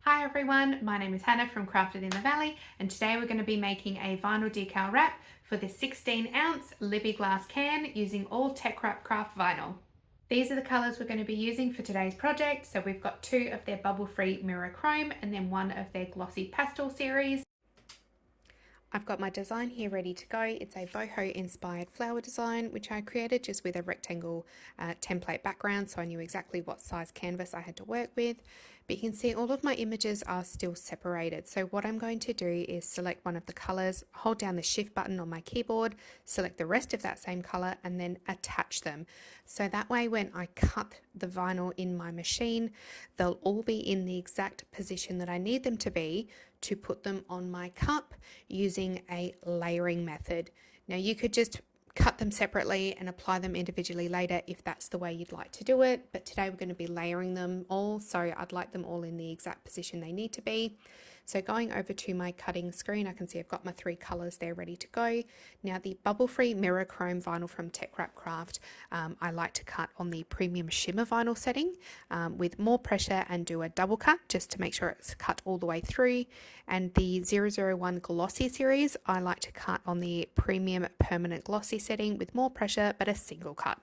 Hi everyone, my name is Hannah from Crafted in the Valley, and today we're going to be making a vinyl decal wrap for this 16-ounce Libbey glass can using all teckwrapcraft vinyl. These are the colours we're going to be using for today's project. So we've got two of their bubble-free mirror chrome and then one of their glossy pastel series. I've got my design here ready to go. It's a boho inspired flower design, which I created just with a rectangle template background, so I knew exactly what size canvas I had to work with. But you can see all of my images are still separated. So what I'm going to do is select one of the colors, hold down the shift button on my keyboard, select the rest of that same color, and then attach them. So that way when I cut the vinyl in my machine, they'll all be in the exact position that I need them to be to put them on my cup using a layering method. Now you could just cut them separately and apply them individually later if that's the way you'd like to do it, but today we're going to be layering them all, so I'd like them all in the exact position they need to be. So going over to my cutting screen, I can see I've got my three colours there ready to go. Now the bubble-free mirror chrome vinyl from teckwrapcraft, I like to cut on the premium shimmer vinyl setting with more pressure and do a double cut just to make sure it's cut all the way through. And the 001 glossy series, I like to cut on the premium permanent glossy setting with more pressure but a single cut.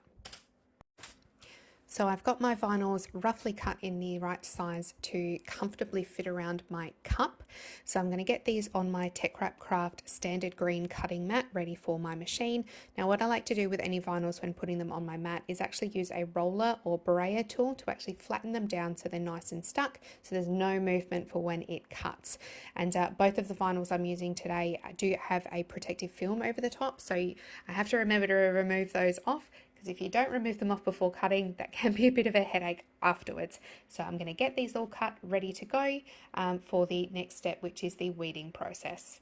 So I've got my vinyls roughly cut in the right size to comfortably fit around my cup. So I'm going to get these on my teckwrapcraft standard green cutting mat ready for my machine. Now what I like to do with any vinyls when putting them on my mat is actually use a roller or brayer tool to actually flatten them down so they're nice and stuck, so there's no movement for when it cuts. And both of the vinyls I'm using today do have a protective film over the top, so I have to remember to remove those off, because if you don't remove them off before cutting, that can be a bit of a headache afterwards. So I'm going to get these all cut, ready to go for the next step, which is the weeding process.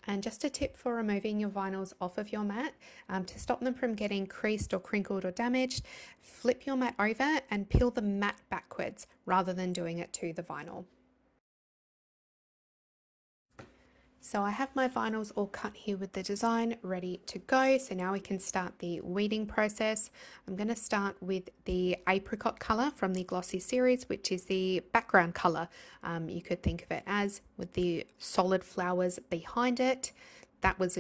And just a tip for removing your vinyls off of your mat, to stop them from getting creased or crinkled or damaged, flip your mat over and peel the mat backwards rather than doing it to the vinyl. So I have my vinyls all cut here with the design ready to go. So now we can start the weeding process. I'm going to start with the apricot colour from the glossy series, which is the background colour. You could think of it as, with the solid flowers behind it. That was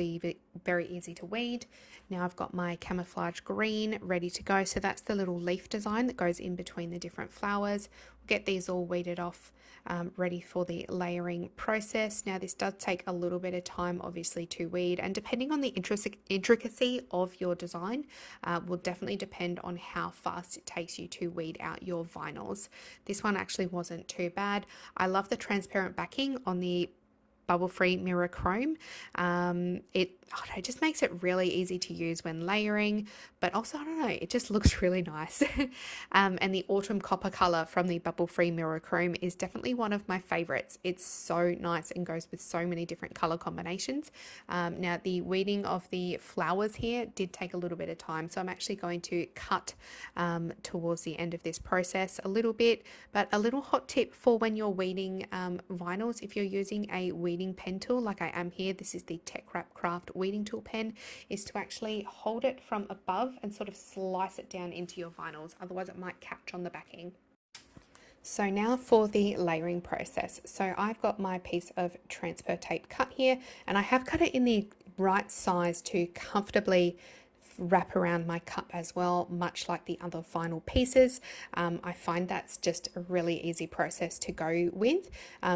very easy to weed. Now I've got my camouflage green ready to go. So that's the little leaf design that goes in between the different flowers. We'll get these all weeded off, ready for the layering process. Now this does take a little bit of time obviously to weed, and depending on the intricacy of your design will definitely depend on how fast it takes you to weed out your vinyls. This one actually wasn't too bad. I love the transparent backing on the bubble-free mirror chrome. It just makes it really easy to use when layering, but also, I don't know, it just looks really nice. And the autumn copper color from the bubble-free mirror chrome is definitely one of my favorites. It's so nice and goes with so many different color combinations. Now the weeding of the flowers here did take a little bit of time, so I'm actually going to cut towards the end of this process a little bit. But a little hot tip for when you're weeding vinyls, if you're using a weeding pen tool like I am here, this is the teckwrapcraft weeding tool pen, is to actually hold it from above and sort of slice it down into your vinyls, otherwise it might catch on the backing. So now for the layering process. So I've got my piece of transfer tape cut here, and I have cut it in the right size to comfortably wrap around my cup as well, much like the other vinyl pieces. I find that's just a really easy process to go with.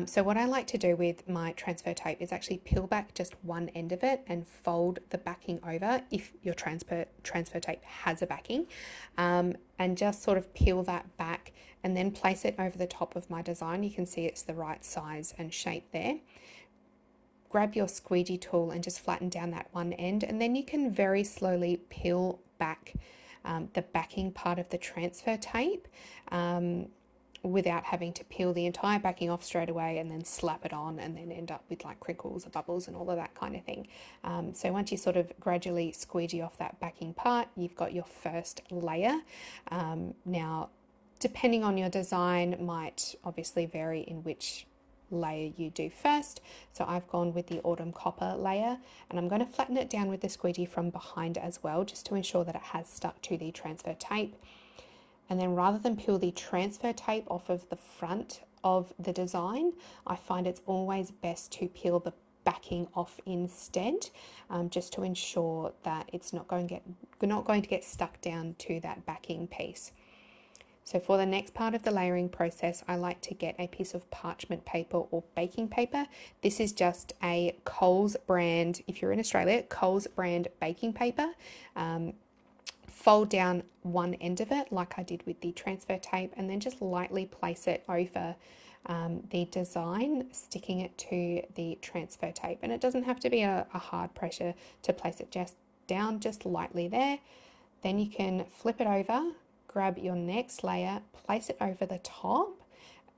So what I like to do with my transfer tape is actually peel back just one end of it and fold the backing over, if your transfer tape has a backing, and just sort of peel that back and then place it over the top of my design. You can see it's the right size and shape there. Grab your squeegee tool and just flatten down that one end, and then you can very slowly peel back the backing part of the transfer tape without having to peel the entire backing off straight away and then slap it on and then end up with like crinkles or bubbles and all of that kind of thing. So once you sort of gradually squeegee off that backing part, you've got your first layer. Now, depending on your design, might obviously vary in which layer you do first. So I've gone with the autumn copper layer, and I'm going to flatten it down with the squeegee from behind as well, just to ensure that it has stuck to the transfer tape. And then rather than peel the transfer tape off of the front of the design, I find it's always best to peel the backing off instead, just to ensure that it's not going to get stuck down to that backing piece. So for the next part of the layering process, I like to get a piece of parchment paper or baking paper. This is just a Coles brand, if you're in Australia, Coles brand baking paper. Fold down one end of it like I did with the transfer tape, and then just lightly place it over the design, sticking it to the transfer tape. And it doesn't have to be a hard pressure to place it just down, just lightly there. Then you can flip it over, grab your next layer, place it over the top,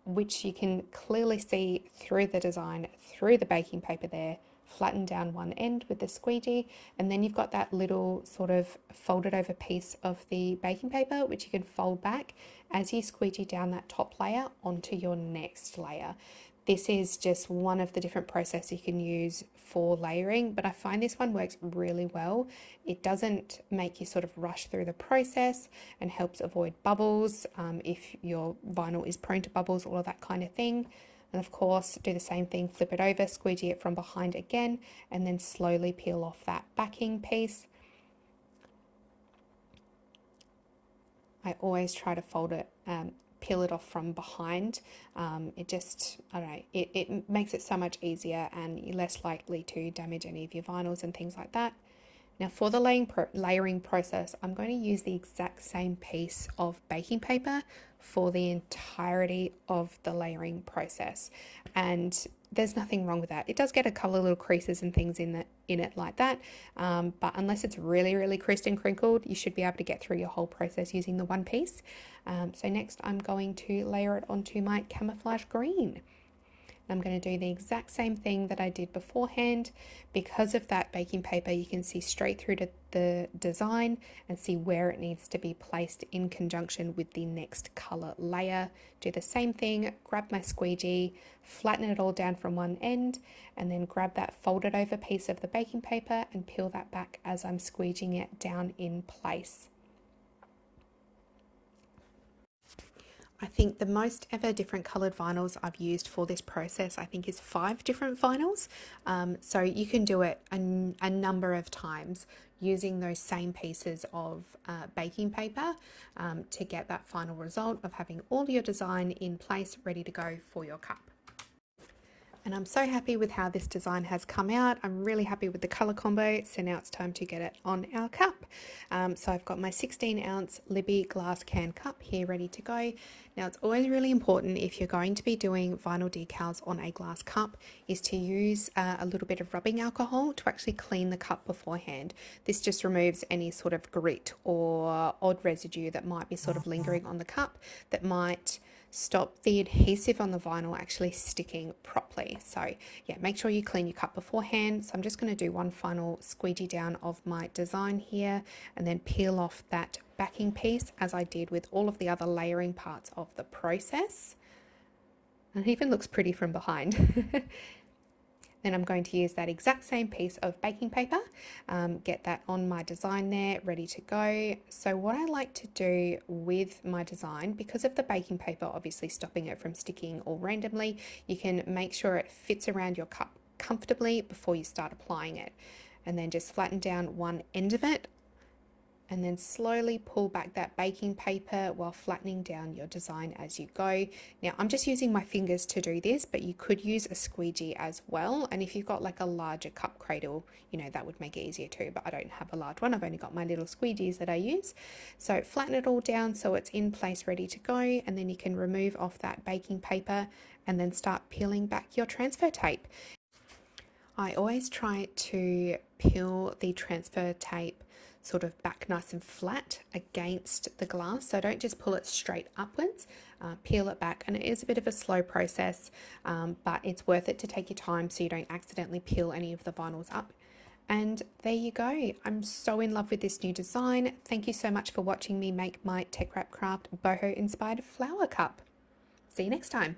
which you can clearly see through the design, through the baking paper there. Flatten down one end with the squeegee, and then you've got that little sort of folded over piece of the baking paper, which you can fold back as you squeegee down that top layer onto your next layer. This is just one of the different processes you can use for layering, but I find this one works really well. It doesn't make you sort of rush through the process and helps avoid bubbles if your vinyl is prone to bubbles, all of that kind of thing. And of course, do the same thing, flip it over, squeegee it from behind again, and then slowly peel off that backing piece. I always try to fold it, peel it off from behind. It just, I don't know, it makes it so much easier, and you're less likely to damage any of your vinyls and things like that. Now for the layering process, I'm going to use the exact same piece of baking paper for the entirety of the layering process. And there's nothing wrong with that. It does get a couple of little creases and things in it like that, but unless it's really, really creased and crinkled, you should be able to get through your whole process using the one piece. So next I'm going to layer it onto my camouflage green. I'm going to do the exact same thing that I did beforehand. Because of that baking paper, you can see straight through to the design and see where it needs to be placed in conjunction with the next color layer. Do the same thing, grab my squeegee, flatten it all down from one end, and then grab that folded over piece of the baking paper and peel that back as I'm squeegeeing it down in place. I think the most ever different coloured vinyls I've used for this process, I think, is 5 different vinyls. So you can do it a number of times using those same pieces of baking paper to get that final result of having all your design in place, ready to go for your cup. And I'm so happy with how this design has come out. I'm really happy with the colour combo, so now it's time to get it on our cup. So I've got my 16-ounce Libbey glass can cup here ready to go. Now it's always really important, if you're going to be doing vinyl decals on a glass cup, is to use a little bit of rubbing alcohol to actually clean the cup beforehand. This just removes any sort of grit or odd residue that might be sort of lingering on the cup that might stop the adhesive on the vinyl actually sticking properly. So yeah, make sure you clean your cup beforehand. So I'm just going to do one final squeegee down of my design here and then peel off that backing piece as I did with all of the other layering parts of the process. And it even looks pretty from behind. Then I'm going to use that exact same piece of baking paper, get that on my design there, ready to go. So what I like to do with my design, because of the baking paper obviously stopping it from sticking all randomly, you can make sure it fits around your cup comfortably before you start applying it. And then just flatten down one end of it, and then slowly pull back that baking paper while flattening down your design as you go. Now I'm just using my fingers to do this, but you could use a squeegee as well. And if you've got like a larger cup cradle, you know, that would make it easier too, but I don't have a large one. I've only got my little squeegees that I use. So flatten it all down so it's in place, ready to go. And then you can remove off that baking paper and then start peeling back your transfer tape. I always try to peel the transfer tape sort of back nice and flat against the glass, so don't just pull it straight upwards, peel it back. And it is a bit of a slow process, but it's worth it to take your time so you don't accidentally peel any of the vinyls up. And there you go. I'm so in love with this new design. Thank you so much for watching me make my Tech Wrap Craft boho inspired flower cup. See you next time.